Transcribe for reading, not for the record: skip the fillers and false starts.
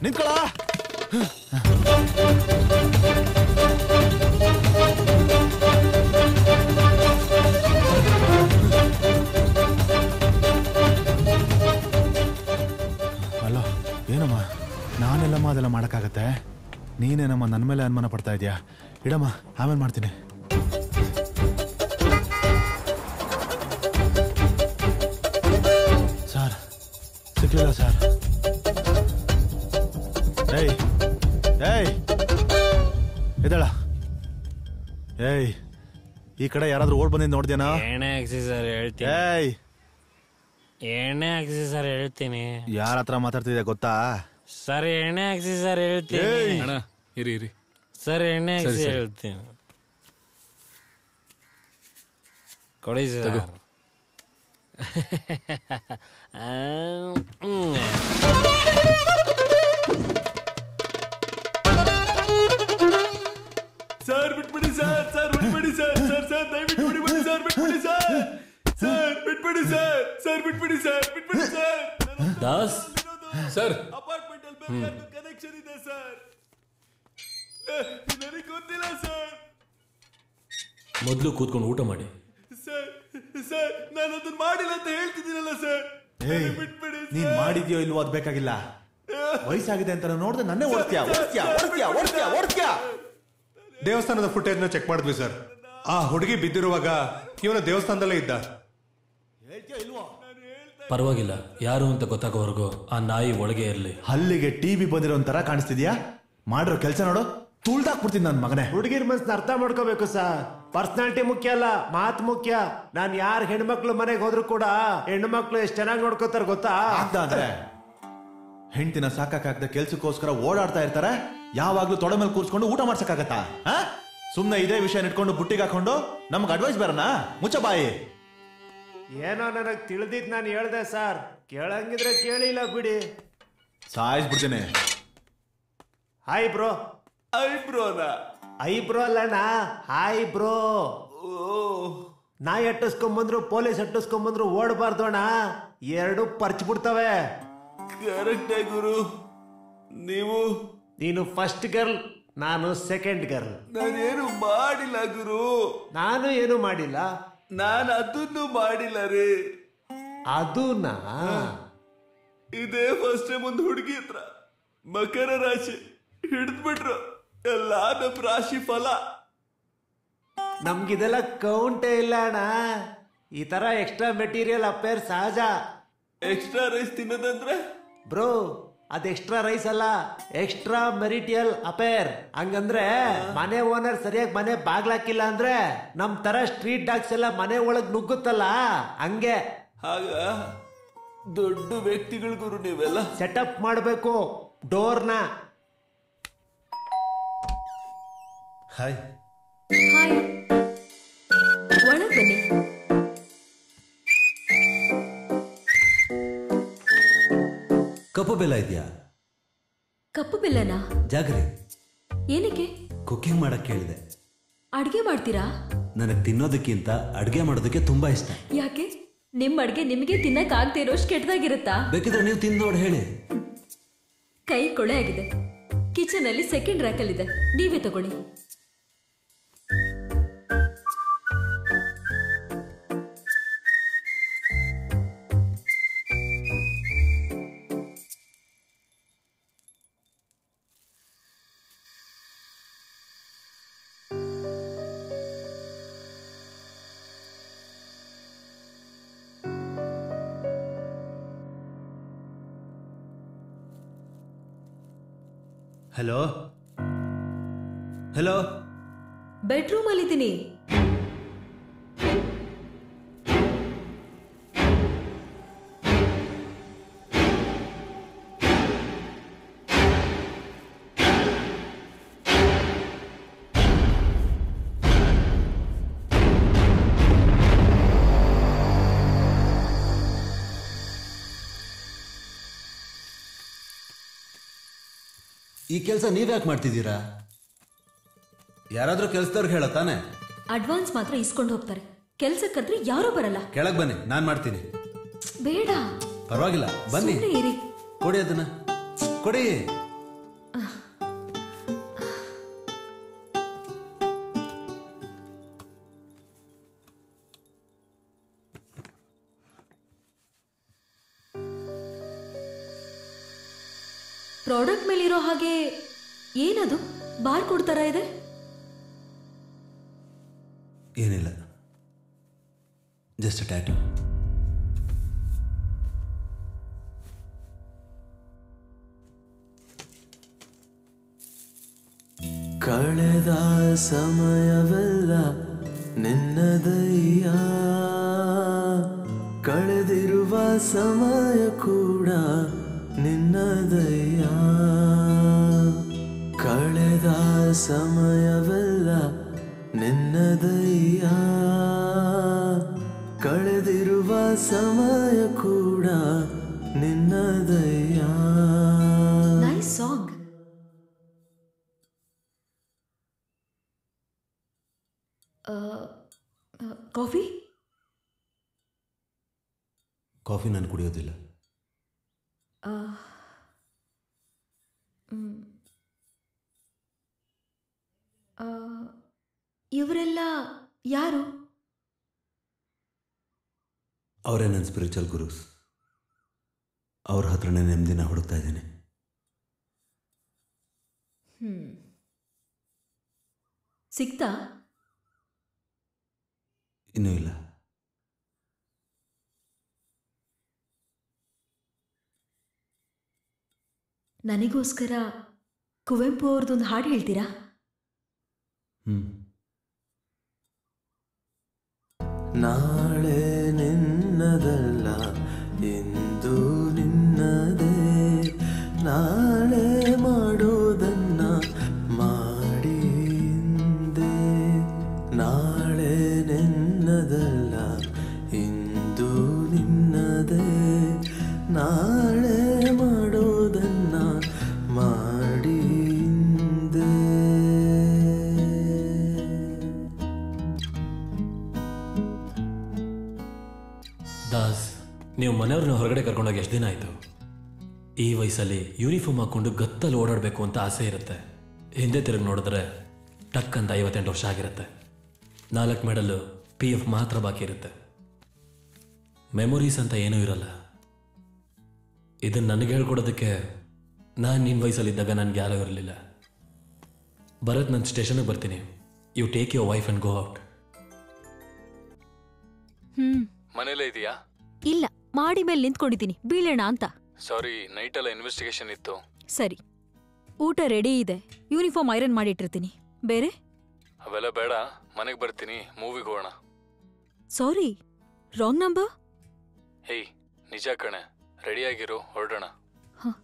ನಿಂತ್ಕೊಳ್ಳ. ಅಲ್ಲ ಏನಮ್ಮ, ನಾನೆಲ್ಲಮ್ಮ ಅದೆಲ್ಲ ಮಾಡೋಕ್ಕಾಗತ್ತೆ? ನೀನೇನಮ್ಮ ನನ್ನ ಮೇಲೆ ಅನುಮಾನ ಪಡ್ತಾ ಇದೆಯಾ? ಇಡಮ್ಮ, ಆಮೇಲೆ ಮಾಡ್ತೀನಿ. ಸರ್ ಸಿಕ್ಲಿಲ್ಲ ಸರ್. ಏಯ್ ಏಯ್ ಇದಳ. ಏಯ್ ಈ ಕಡೆ ಯಾರಾದ್ರೂ ಓಡ್ ಬಂದಿದ್ದು ನೋಡ್ದೇನಾ? ಎಣ್ಣೆ ಹಾಕ್ಸಿ ಸರ್ ಹೇಳ್ತೀನಿ. ಏಯ್ ಎಣ್ಣೆ ಹಾಕ್ಸಿ ಸರ್ ಹೇಳ್ತೀನಿ. ಯಾರ ಹತ್ರ ಮಾತಾಡ್ತಿದ್ಯಾ ಗೊತ್ತಾ? ಸರ್ ಎಣ್ಣೆ ಹಾಕ್ಸಿ ಸರ್ ಹೇಳ್ತೀನಿ. ಅಣ್ಣ ಇರಿ ಇರಿ ಸರ್ ಎಣ್ಣೆ ಹಾಕ್ಸಿ ಹೇಳ್ತೀನಿ. ಕೊಡಿ ಸರ್. ಸರ್ ಬಿಟ್ಬಿಡಿ ಸರ್, ಸರ್ ಬಿಟ್ಬಿಡಿ ಸರ್, ಸರ್ ಸರ್ ದಯವಿಟ್ಟು ಬಿಟ್ಬಿಡಿ ಸರ್, ಬಿಟ್ಬಿಡಿ ಸರ್, ಸರ್ ಬಿಟ್ಬಿಡಿ ಸರ್, ಸರ್ ಬಿಟ್ಬಿಡಿ ಸರ್, ಬಿಟ್ಬಿಡಿ ಸರ್. ದಾಸ್ ಸರ್ ಅಪಾರ್ಟ್ಮೆಂಟ್ ಅಲ್ಲಿ ಬೇಕಾದ ಕನೆಕ್ಷನ್ ಇದೆ ಸರ್, ನನಗೆ ಗೊತ್ತಿಲ್ಲ ಸರ್. ಮೊದಲು ಕೂತ್ಕೊಂಡು ಊಟ ಮಾಡಿ. ಸರ್ ಸರ್ ನಾನು ಅದನ್ನ ಮಾಡಿಲ್ಲ ಅಂತ ಹೇಳ್ತಿದ್ದೀನಲ್ಲ ಸರ್, ಬಿಟ್ಬಿಡಿ. ನೀನ್ ಮಾಡಿದ್ಯೋ ಇಲ್ವೋ ಅದ್ ಬೇಕಾಗಿಲ್ಲ. ವಯಸ್ಸಾಗಿದೆ ಅಂತ ನೋಡಿದ್ರೆ ನನ್ನೇ ಓಡ್ತೀಯಾ ಓಡ್ತೀಯಾ ಓಡ್ತೀಯಾ ಓಡ್ತೀಯಾ ಓಡ್ತೀಯಾ. ದೇವಸ್ಥಾನದ ಫುಟೇಜ್ನ ಚೆಕ್ ಮಾಡಿದ್ವಿ ಸರ್. ಆ ಹುಡುಗಿ ಬಿದ್ದಿರುವಾಗ ಇವನ ದೇವಸ್ಥಾನದಲ್ಲೇ ಇದ್ದ. ಪರವಾಗಿಲ್ಲ, ಯಾರು ಅಂತ ಗೊತ್ತಾಗೋವರೆಗೂ ಆ ನಾಯಿ ಒಳಗೆ ಇರಲಿ. ಹಲ್ಲಿಗೆ ಟಿವಿ ಬಂದಿರೋ ತರ ಕಾಣಿಸ್ತಿದ್ಯಾ? ಮಾಡಿರೋ ಕೆಲಸ ನೋಡು, ತುಳ್ದಾಕ್ಬಿಡ್ತೀನಿ ನನ್ನ ಮಗನೇ. ಹುಡುಗಿರ್ ಮನ್ಸನ್ನ ಅರ್ಥ ಮಾಡ್ಕೋಬೇಕು ಸರ್. ಪರ್ಸನಾಲಿಟಿ ಮುಖ್ಯ ಅಲ್ಲ, ಮಾತು ಮುಖ್ಯ. ನಾನ್ ಯಾರ ಹೆಣ್ಮಕ್ಳು ಮನೆಗೆ ಹೋದ್ರು ಕೂಡ ಹೆಣ್ಮಕ್ಳು ಎಷ್ಟು ಚೆನ್ನಾಗಿ ನೋಡ್ಕೋತಾರ ಗೊತ್ತಾ? ಅಂದ್ರೆ ಹೆಂಡತಿನ ಸಾಕಾಗದ ಕೆಲ್ಸಕ್ಕೋಸ್ಕರ ಓಡಾಡ್ತಾ ಇರ್ತಾರೆ, ಯಾವಾಗ್ಲೂ ತೊಡೆ ಮೇಲೆ ಕೂರ್ಸ್ಕೊಂಡು ಊಟ ಮಾಡ್ಸಕ್ಕಾಗತ್ತಾ? ಸುಮ್ನೆ ಇದೇ ವಿಷಯ ಇಟ್ಕೊಂಡು ಬುಟ್ಟಿಗೆ ಹಾಕೊಂಡು ನಮ್ಗೆ ಅಡ್ವೈಸ್ ಬರೋಣ? ಮುಚ್ಚ ಬಾಯಿ. ಏನೋ ನನಗ್ ತಿಳಿದಿದ್ ನಾನು ಹೇಳ್ದೆ ಸರ್, ಕೇಳಂಗಿದ್ರೆ ಕೇಳಿಲ್ಲ ಬಿಡಿ. ಸಾಯಿಸ್ಬಿಡ್ತೀನಿ. Hi bro. ಐಬ್ರೋನಾ? ಐಬ್ರೋ ಅಲ್ಲಣ್ಣ, ಹಾಯ್ ಬ್ರೋ. ನಾಯಿ ಅಟ್ಟಿಸ್ಕೊಂಬಂದ್ರು ಪೊಲೀಸ್ ಅಟ್ಟಿಸ್ಕೊಂಬಂದ್ರು ಓಡಬಾರ್ದು ಅಣ್ಣ, ಎರಡು ಪರ್ಚ್ ಬಿಡ್ತವೆ. ಕರೆಕ್ಟ್ ಗುರು. ನೀನು ಫಸ್ಟ್ ಗರ್ಲ್, ನಾನು ಸೆಕೆಂಡ್ ಗರ್ಲ್. ನಾನೇನು ಮಾಡಿಲ್ಲ ಗುರು. ನಾನು ಏನು ಮಾಡಿಲ್ಲ. ನಾನು ಅದನ್ನು ಮಾಡಿಲ್ಲ ರೀ. ಅದನ್ನ ಇದೇ ಫಸ್ಟ್ ಟೈಮ್ ಒಂದು ಹುಡುಗಿ ಹತ್ರ ಮಕರ ರಾಶಿ ಹಿಡಿದ್ಬಿಟ್ರು. ಎಲ್ಲ ನಮ್ ರಾಶಿ ಫಲ. ನಮ್ಗಿದೆಲ್ಲ ಕೌಂಟೇ ಇಲ್ಲ ಅಣ್ಣ. ಈ ತರ ಎಕ್ಸ್ಟ್ರಾ ಮೆಟೀರಿಯಲ್ ಅಫೇರ್ ಸಹಜ. ಎಕ್ಸ್ಟ್ರಾ ರೈಸ್ ತಿನ್ನೋದಂದ್ರೆ ಬ್ರೋ, ಅದ್ ಎಕ್ಸ್ಟ್ರಾ ರೈಸ್ ಅಲ್ಲ, ಎಕ್ಸ್ಟ್ರಾ ಮೆರಿಟಿಯಲ್ ಅಫೇರ್. ಹಂಗಂದ್ರೆ ಮನೆ ಓನರ್ ಸರಿಯಾಗಿ ಮನೆ ಬಾಗ್ಲಾಕಿಲ್ಲ ಅಂದ್ರೆ ನಮ್ ತರ ಸ್ಟ್ರೀಟ್ ಡಾಗ್ಸ್ ಎಲ್ಲ ಮನೆ ಒಳಗ್ ನುಗ್ಗುತ್ತಲ್ಲ, ಹಂಗೆ. ಆಗ ದೊಡ್ಡ ವ್ಯಕ್ತಿಗಳು ಗುರು ನೀವೆಲ್ಲ. ಸೆಟಪ್ ಮಾಡ್ಬೇಕು ಡೋರ್ನ. ಹಾಯ್ ಹಾಯ್, ಒಳಗ್ ಬನ್ನಿ. ಕಪ್ಪು ಬೆಲ್ಲ ಇದೆಯಾ? ಕಪ್ಪು ಬೆಲ್ಲನಾ? ಜಾಗ್ರಿ. ಏನಕ್ಕೆ? ಕುಕಿಂಗ್ ಮಾಡಕ್ ಕೇಳಿದೆ. ಅಡ್ಗೆ ಮಾಡ್ತೀರಾ? ನನಗೆ ತಿನ್ನೋದಕ್ಕಿಂತ ಅಡ್ಗೆ ಮಾಡೋದಕ್ಕೆ ತುಂಬಾ ಇಷ್ಟ. ಯಾಕೆ? ನಿಮ್ ಅಡ್ಗೆ ನಿಮಗೆ ತಿನ್ನಕ್ ಆಗದೆ ಇರೋಷ್ಟು ಕೆಟ್ಟದಾಗಿರುತ್ತಾ? ಬೇಕಿದ್ರೆ ನೀವು ತಿಂದು ನೋಡಿ ಹೇಳಿ. ಕೈ ಕೊಳೆ ಆಗಿದೆ. ಕಿಚನ್ ಅಲ್ಲಿ ಸೆಕೆಂಡ್ ರ್ಯಾಕಲ್ ಇದೆ, ನೀವೇ ತಗೊಳ್ಳಿ. ಹಲೋ ಹಲೋ, ಬೆಡ್ರೂಮ್ ಅಲ್ಲಿದ್ದೀನಿ. ಈ ಕೆಲಸ ನೀವ್ಯಾಕೆ ಮಾಡ್ತಿದ್ದೀರಾ? ಯಾರಾದ್ರೂ ಕೆಲಸದವ್ರಿಗೆ ಹೇಳ ತಾನೆ? ಅಡ್ವಾನ್ಸ್ ಮಾತ್ರ ಇಸ್ಕೊಂಡು ಹೋಗ್ತಾರೆ, ಕೆಲ್ಸಕ್ಕಾದ್ರೆ ಯಾರೂ ಬರಲ್ಲ. ಕೆಳಗ್ ಬನ್ನಿ, ನಾನ್ ಮಾಡ್ತೀನಿ. ಬೇಡ. ಪರವಾಗಿಲ್ಲ ಬನ್ನಿ. ಇರಿ. ಕೊಡಿ ಅದನ್ನ ಕೊಡಿ. ಪ್ರಾಡಕ್ಟ್ ಮೇಲಿರೋ ಹಾಗೆ ಏನದು ಬಾರ್ ಕೊಡ್ತಾರ ಇದೆ? ಏನಿಲ್ಲ, ಜಸ್ಟ್ ಟ್ಯಾಟೂ. ಕಳೆದ ಸಮಯವೆಲ್ಲ ನಿನ್ನದಯ್ಯ, ಕಳೆದಿರುವ ಸಮಯ ಕೂಡ ನಿನ್ನದಯ್ಯ. ಕಳೆದ ಸಮಯವೆಲ್ಲ ನಿನ್ನದಯ್ಯ, ಕಳೆದಿರುವ ಸಮಯ ಕೂಡ ನಿನ್ನದಯ್ಯ. Nice song. ಕಾಫಿ? ಕಾಫಿ ನಾನು ಕುಡಿಯೋದಿಲ್ಲ. ಇವರೆಲ್ಲ ಯಾರು? ಅವರೇ ನನ್ನ ಸ್ಪಿರಿಚುವಲ್ ಗುರುಸ್. ಅವ್ರ ಹತ್ರನೇ ನೆಮ್ಮದಿನ ಹುಡುಕ್ತಾ ಇದ್ದೀನಿ. ಸಿಗ್ತಾ? ಇನ್ನೂ ಇಲ್ಲ. ನನಗೋಸ್ಕರ ಕುವೆಂಪು ಅವ್ರದ್ದೊಂದು ಹಾಡು ಹೇಳ್ತೀರಾ? ನಾಳೆ ನಿನ್ನದಲ್ಲ, ಇಂದು ನಿನ್ನದೇ. ನಾಳೆ ಮಾಡೋದನ್ನ ಮಾಡಿ ಹಿಂದೆ. ನಾಳೆ ನಿನ್ನದಲ್ಲ, ಇಂದು ನಿನ್ನದೇ. ನಾಳೆ ಮಾಡೋದನ್ನ ಮಾಡಿ ಹಿಂದೆ. ದಾಸ್, ನೀವು ಮನೆಯವ್ರನ್ನ ಹೊರಗಡೆ ಕರ್ಕೊಂಡೋಗಿ ಎಷ್ಟು ದಿನ ಆಯಿತು? ಈ ವಯಸ್ಸಲ್ಲಿ ಯೂನಿಫಾರ್ಮ್ ಹಾಕ್ಕೊಂಡು ಗತ್ತಲ್ಲಿ ಓಡಾಡಬೇಕು ಅಂತ ಆಸೆ ಇರುತ್ತೆ. ಹಿಂದೆ ತಿರುಗಿ ನೋಡಿದ್ರೆ ಟಕ್ ಅಂತ 58 ವರ್ಷ ಆಗಿರುತ್ತೆ. 4 ಮೆಡಲ್ಲು, PF ಮಾತ್ರ ಬಾಕಿ ಇರುತ್ತೆ. ಮೆಮೊರೀಸ್ ಅಂತ ಏನೂ ಇರಲ್ಲ. ಇದನ್ನು ನನಗೆ ಹೇಳ್ಕೊಡೋದಕ್ಕೆ ನಾನು ನಿನ್ನ ವಯಸ್ಸಲ್ಲಿದ್ದಾಗ ನನಗೆ ಯಾರೂ ಇರಲಿಲ್ಲ. ಭರತ್, ನಾನು ಸ್ಟೇಷನ್ಗೆ ಬರ್ತೀನಿ. You take your wife and go out. ಮನೇಲೇ ಇದೆಯಾ? ಇಲ್ಲ, ಮಾಡಿ ಮೇಲೆ ನಿಂತ್ಕೊಂಡಿದ್ದೀನಿ, ಬೀಳೋಣ ಅಂತ. ಸಾರಿ, ನೈಟೆಲ್ಲ ಇನ್ವೆಸ್ಟಿಗೇಷನ್ ಇತ್ತು. ಸರಿ, ಊಟ ರೆಡಿ ಇದೆ. ಯೂನಿಫಾರ್ಮ್ ಐರನ್ ಮಾಡಿಟ್ಟಿರ್ತೀನಿ. ಬೇರೆ ಅವೆಲ್ಲ ಬೇಡ, ಮನೆಗೆ ಬರ್ತೀನಿ, ಮೂವಿಗೆ ಹೋಗೋಣ. ಸಾರಿ, ರಾಂಗ್ ನಂಬರ್. ಹೇಯ್, ನಿಜ ಕಣೆ, ರೆಡಿಯಾಗಿರು, ಹೊರಡೋಣ. ಹಾಂ